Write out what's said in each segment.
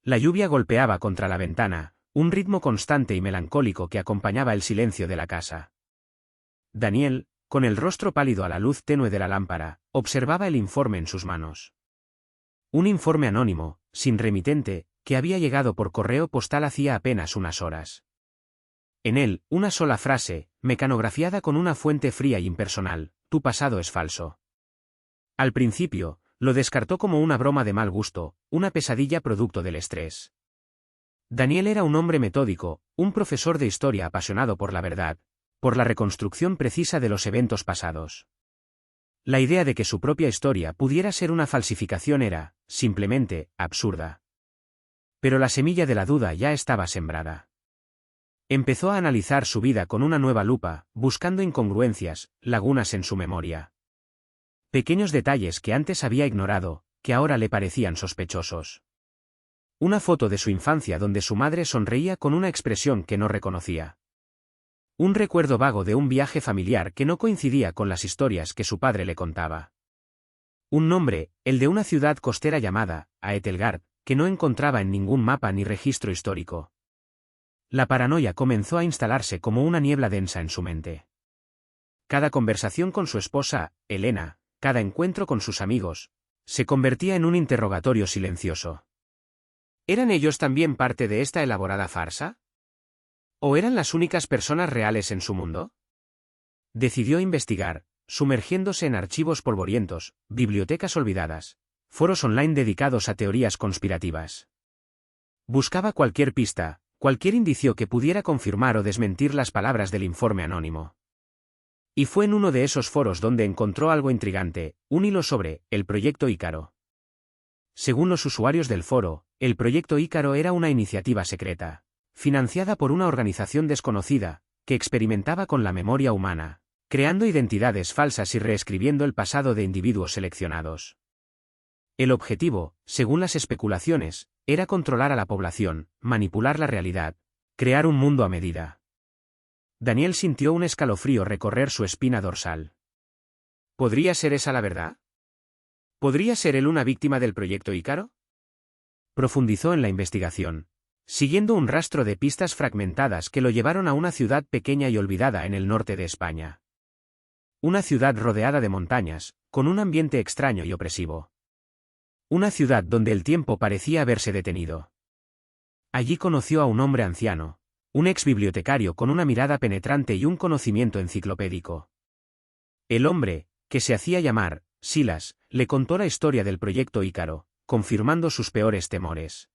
La lluvia golpeaba contra la ventana, un ritmo constante y melancólico que acompañaba el silencio de la casa. Daniel, con el rostro pálido a la luz tenue de la lámpara, observaba el informe en sus manos. Un informe anónimo, sin remitente, que había llegado por correo postal hacía apenas unas horas. En él, una sola frase, mecanografiada con una fuente fría y impersonal: tu pasado es falso. Al principio, lo descartó como una broma de mal gusto, una pesadilla producto del estrés. Daniel era un hombre metódico, un profesor de historia apasionado por la verdad, por la reconstrucción precisa de los eventos pasados. La idea de que su propia historia pudiera ser una falsificación era, simplemente, absurda. Pero la semilla de la duda ya estaba sembrada. Empezó a analizar su vida con una nueva lupa, buscando incongruencias, lagunas en su memoria. Pequeños detalles que antes había ignorado, que ahora le parecían sospechosos. Una foto de su infancia donde su madre sonreía con una expresión que no reconocía. Un recuerdo vago de un viaje familiar que no coincidía con las historias que su padre le contaba. Un nombre, el de una ciudad costera llamada Aethelgard, que no encontraba en ningún mapa ni registro histórico. La paranoia comenzó a instalarse como una niebla densa en su mente. Cada conversación con su esposa, Elena, cada encuentro con sus amigos, se convertía en un interrogatorio silencioso. ¿Eran ellos también parte de esta elaborada farsa? ¿O eran las únicas personas reales en su mundo? Decidió investigar, sumergiéndose en archivos polvorientos, bibliotecas olvidadas, foros online dedicados a teorías conspirativas. Buscaba cualquier pista, cualquier indicio que pudiera confirmar o desmentir las palabras del informe anónimo. Y fue en uno de esos foros donde encontró algo intrigante, un hilo sobre el proyecto Ícaro. Según los usuarios del foro, el proyecto Ícaro era una iniciativa secreta, financiada por una organización desconocida, que experimentaba con la memoria humana, creando identidades falsas y reescribiendo el pasado de individuos seleccionados. El objetivo, según las especulaciones, era controlar a la población, manipular la realidad, crear un mundo a medida. Daniel sintió un escalofrío recorrer su espina dorsal. ¿Podría ser esa la verdad? ¿Podría ser él una víctima del proyecto Ícaro? Profundizó en la investigación, siguiendo un rastro de pistas fragmentadas que lo llevaron a una ciudad pequeña y olvidada en el norte de España. Una ciudad rodeada de montañas, con un ambiente extraño y opresivo. Una ciudad donde el tiempo parecía haberse detenido. Allí conoció a un hombre anciano, un ex bibliotecario con una mirada penetrante y un conocimiento enciclopédico. El hombre, que se hacía llamar Silas, le contó la historia del proyecto Ícaro, confirmando sus peores temores.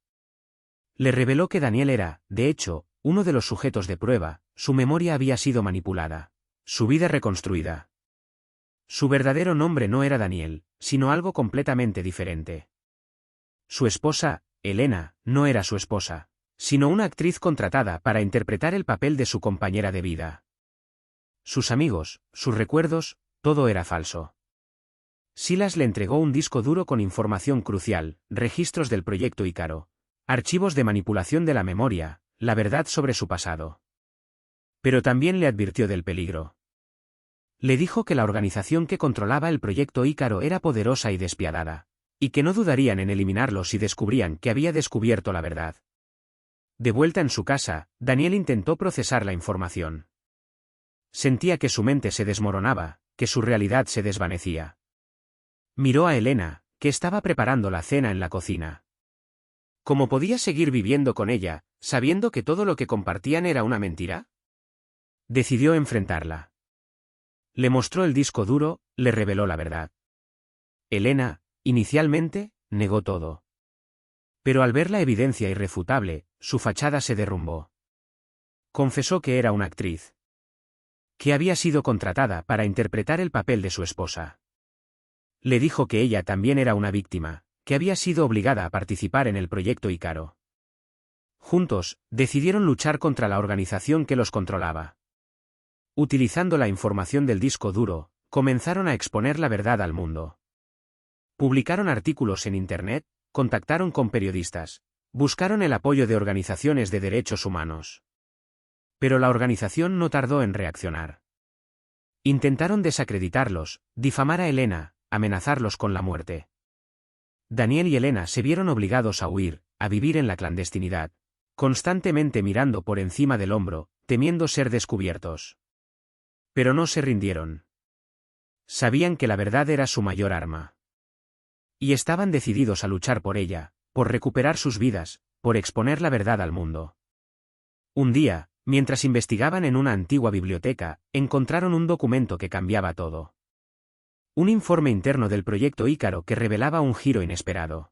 Le reveló que Daniel era, de hecho, uno de los sujetos de prueba, su memoria había sido manipulada, su vida reconstruida. Su verdadero nombre no era Daniel, sino algo completamente diferente. Su esposa, Elena, no era su esposa, sino una actriz contratada para interpretar el papel de su compañera de vida. Sus amigos, sus recuerdos, todo era falso. Silas le entregó un disco duro con información crucial, registros del proyecto Ícaro, archivos de manipulación de la memoria, la verdad sobre su pasado. Pero también le advirtió del peligro. Le dijo que la organización que controlaba el proyecto Ícaro era poderosa y despiadada, y que no dudarían en eliminarlo si descubrían que había descubierto la verdad. De vuelta en su casa, Daniel intentó procesar la información. Sentía que su mente se desmoronaba, que su realidad se desvanecía. Miró a Elena, que estaba preparando la cena en la cocina. ¿Cómo podía seguir viviendo con ella, sabiendo que todo lo que compartían era una mentira? Decidió enfrentarla. Le mostró el disco duro, le reveló la verdad. Elena, inicialmente, negó todo. Pero al ver la evidencia irrefutable, su fachada se derrumbó. Confesó que era una actriz. Que había sido contratada para interpretar el papel de su esposa. Le dijo que ella también era una víctima, que había sido obligada a participar en el proyecto Ícaro. Juntos, decidieron luchar contra la organización que los controlaba. Utilizando la información del disco duro, comenzaron a exponer la verdad al mundo. Publicaron artículos en Internet, contactaron con periodistas, buscaron el apoyo de organizaciones de derechos humanos. Pero la organización no tardó en reaccionar. Intentaron desacreditarlos, difamar a Elena, amenazarlos con la muerte. Daniel y Elena se vieron obligados a huir, a vivir en la clandestinidad, constantemente mirando por encima del hombro, temiendo ser descubiertos. Pero no se rindieron. Sabían que la verdad era su mayor arma. Y estaban decididos a luchar por ella, por recuperar sus vidas, por exponer la verdad al mundo. Un día, mientras investigaban en una antigua biblioteca, encontraron un documento que cambiaba todo. Un informe interno del Proyecto Ícaro que revelaba un giro inesperado.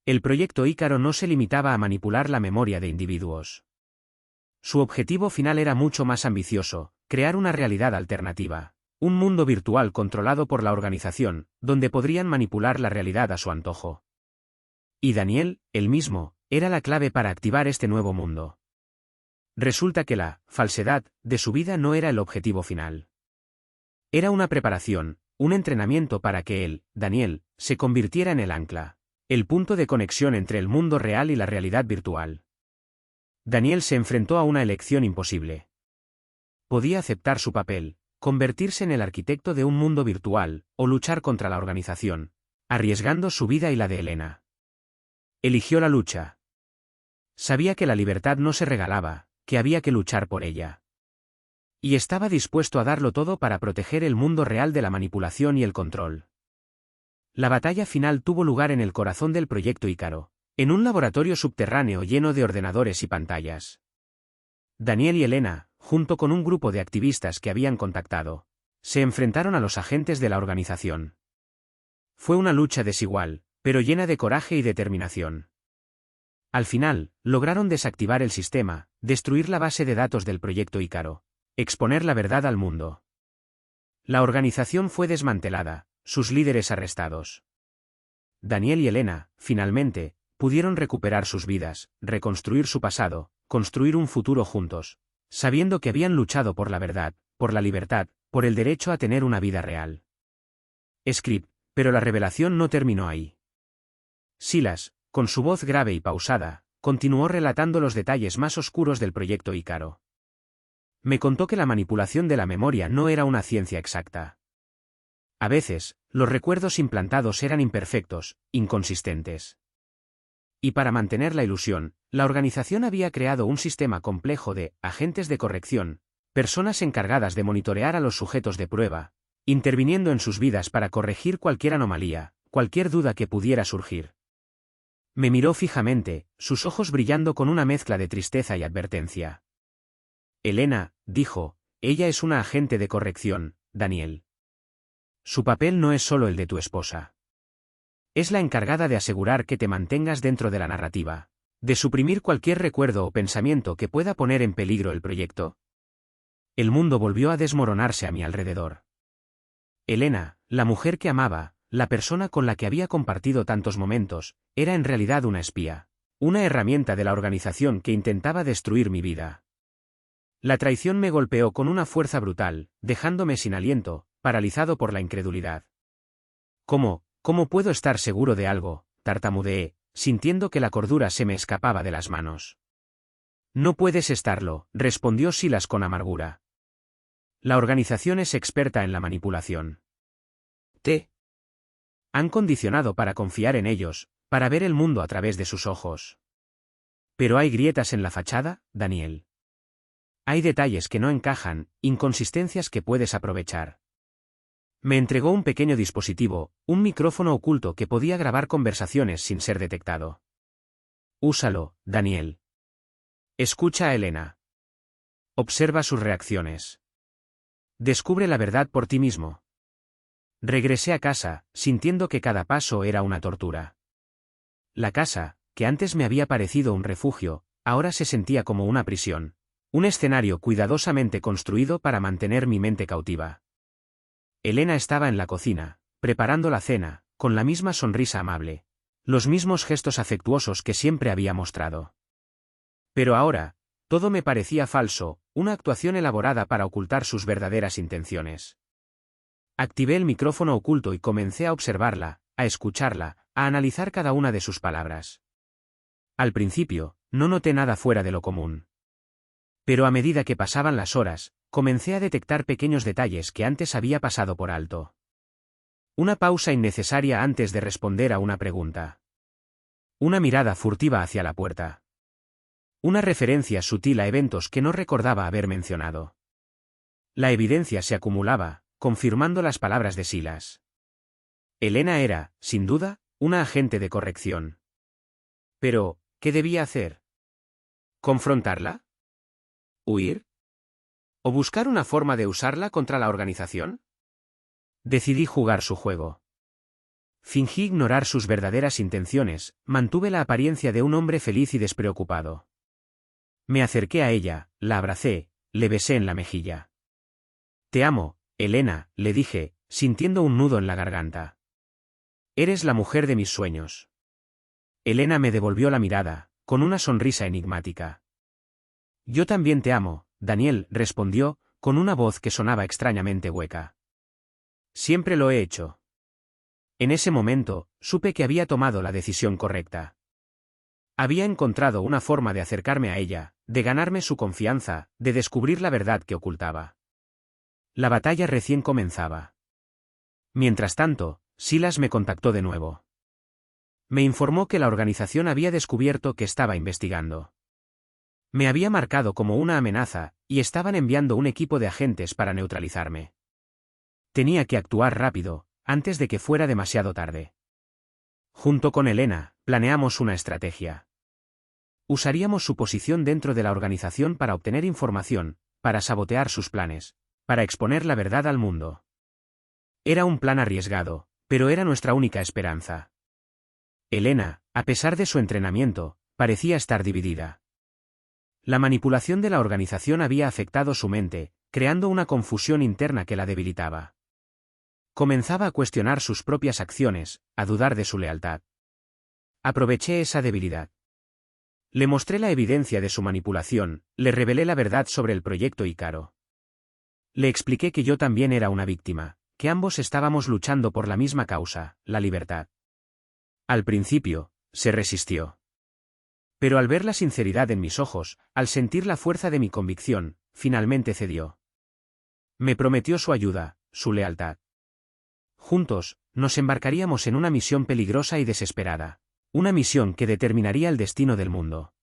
El Proyecto Ícaro no se limitaba a manipular la memoria de individuos. Su objetivo final era mucho más ambicioso: crear una realidad alternativa. Un mundo virtual controlado por la organización, donde podrían manipular la realidad a su antojo. Y Daniel, él mismo, era la clave para activar este nuevo mundo. Resulta que la falsedad de su vida no era el objetivo final. Era una preparación, un entrenamiento para que él, Daniel, se convirtiera en el ancla, el punto de conexión entre el mundo real y la realidad virtual. Daniel se enfrentó a una elección imposible. Podía aceptar su papel, convertirse en el arquitecto de un mundo virtual, o luchar contra la organización, arriesgando su vida y la de Elena. Eligió la lucha. Sabía que la libertad no se regalaba, que había que luchar por ella. Y estaba dispuesto a darlo todo para proteger el mundo real de la manipulación y el control. La batalla final tuvo lugar en el corazón del Proyecto Ícaro, en un laboratorio subterráneo lleno de ordenadores y pantallas. Daniel y Elena, junto con un grupo de activistas que habían contactado, se enfrentaron a los agentes de la organización. Fue una lucha desigual, pero llena de coraje y determinación. Al final, lograron desactivar el sistema, destruir la base de datos del Proyecto Ícaro, exponer la verdad al mundo. La organización fue desmantelada, sus líderes arrestados. Daniel y Elena, finalmente, pudieron recuperar sus vidas, reconstruir su pasado, construir un futuro juntos, sabiendo que habían luchado por la verdad, por la libertad, por el derecho a tener una vida real. Script, pero la revelación no terminó ahí. Silas, con su voz grave y pausada, continuó relatando los detalles más oscuros del Proyecto Ícaro. Me contó que la manipulación de la memoria no era una ciencia exacta. A veces, los recuerdos implantados eran imperfectos, inconsistentes. Y para mantener la ilusión, la organización había creado un sistema complejo de agentes de corrección, personas encargadas de monitorear a los sujetos de prueba, interviniendo en sus vidas para corregir cualquier anomalía, cualquier duda que pudiera surgir. Me miró fijamente, sus ojos brillando con una mezcla de tristeza y advertencia. Elena, dijo, ella es una agente de corrección, Daniel. Su papel no es solo el de tu esposa. Es la encargada de asegurar que te mantengas dentro de la narrativa, de suprimir cualquier recuerdo o pensamiento que pueda poner en peligro el proyecto. El mundo volvió a desmoronarse a mi alrededor. Elena, la mujer que amaba, la persona con la que había compartido tantos momentos, era en realidad una espía, una herramienta de la organización que intentaba destruir mi vida. La traición me golpeó con una fuerza brutal, dejándome sin aliento, paralizado por la incredulidad. ¿Cómo puedo estar seguro de algo?, tartamudeé, sintiendo que la cordura se me escapaba de las manos. No puedes estarlo, respondió Silas con amargura. La organización es experta en la manipulación. Te han condicionado para confiar en ellos, para ver el mundo a través de sus ojos. Pero hay grietas en la fachada, Daniel. Hay detalles que no encajan, inconsistencias que puedes aprovechar. Me entregó un pequeño dispositivo, un micrófono oculto que podía grabar conversaciones sin ser detectado. Úsalo, Daniel. Escucha a Elena. Observa sus reacciones. Descubre la verdad por ti mismo. Regresé a casa, sintiendo que cada paso era una tortura. La casa, que antes me había parecido un refugio, ahora se sentía como una prisión, un escenario cuidadosamente construido para mantener mi mente cautiva. Elena estaba en la cocina, preparando la cena, con la misma sonrisa amable, los mismos gestos afectuosos que siempre había mostrado. Pero ahora, todo me parecía falso, una actuación elaborada para ocultar sus verdaderas intenciones. Activé el micrófono oculto y comencé a observarla, a escucharla, a analizar cada una de sus palabras. Al principio, no noté nada fuera de lo común. Pero a medida que pasaban las horas, comencé a detectar pequeños detalles que antes había pasado por alto. Una pausa innecesaria antes de responder a una pregunta. Una mirada furtiva hacia la puerta. Una referencia sutil a eventos que no recordaba haber mencionado. La evidencia se acumulaba, confirmando las palabras de Silas. Elena era, sin duda, una agente de corrección. Pero, ¿qué debía hacer? ¿Confrontarla? ¿Huir? ¿O buscar una forma de usarla contra la organización? Decidí jugar su juego. Fingí ignorar sus verdaderas intenciones, mantuve la apariencia de un hombre feliz y despreocupado. Me acerqué a ella, la abracé, le besé en la mejilla. Te amo, Elena, le dije, sintiendo un nudo en la garganta. Eres la mujer de mis sueños. Elena me devolvió la mirada, con una sonrisa enigmática. Yo también te amo, Daniel, respondió, con una voz que sonaba extrañamente hueca. Siempre lo he hecho. En ese momento, supe que había tomado la decisión correcta. Había encontrado una forma de acercarme a ella, de ganarme su confianza, de descubrir la verdad que ocultaba. La batalla recién comenzaba. Mientras tanto, Silas me contactó de nuevo. Me informó que la organización había descubierto que estaba investigando. Me había marcado como una amenaza, y estaban enviando un equipo de agentes para neutralizarme. Tenía que actuar rápido, antes de que fuera demasiado tarde. Junto con Elena, planeamos una estrategia. Usaríamos su posición dentro de la organización para obtener información, para sabotear sus planes, para exponer la verdad al mundo. Era un plan arriesgado, pero era nuestra única esperanza. Elena, a pesar de su entrenamiento, parecía estar dividida. La manipulación de la organización había afectado su mente, creando una confusión interna que la debilitaba. Comenzaba a cuestionar sus propias acciones, a dudar de su lealtad. Aproveché esa debilidad. Le mostré la evidencia de su manipulación, le revelé la verdad sobre el proyecto Ícaro. Le expliqué que yo también era una víctima, que ambos estábamos luchando por la misma causa, la libertad. Al principio, se resistió. Pero al ver la sinceridad en mis ojos, al sentir la fuerza de mi convicción, finalmente cedió. Me prometió su ayuda, su lealtad. Juntos, nos embarcaríamos en una misión peligrosa y desesperada. Una misión que determinaría el destino del mundo.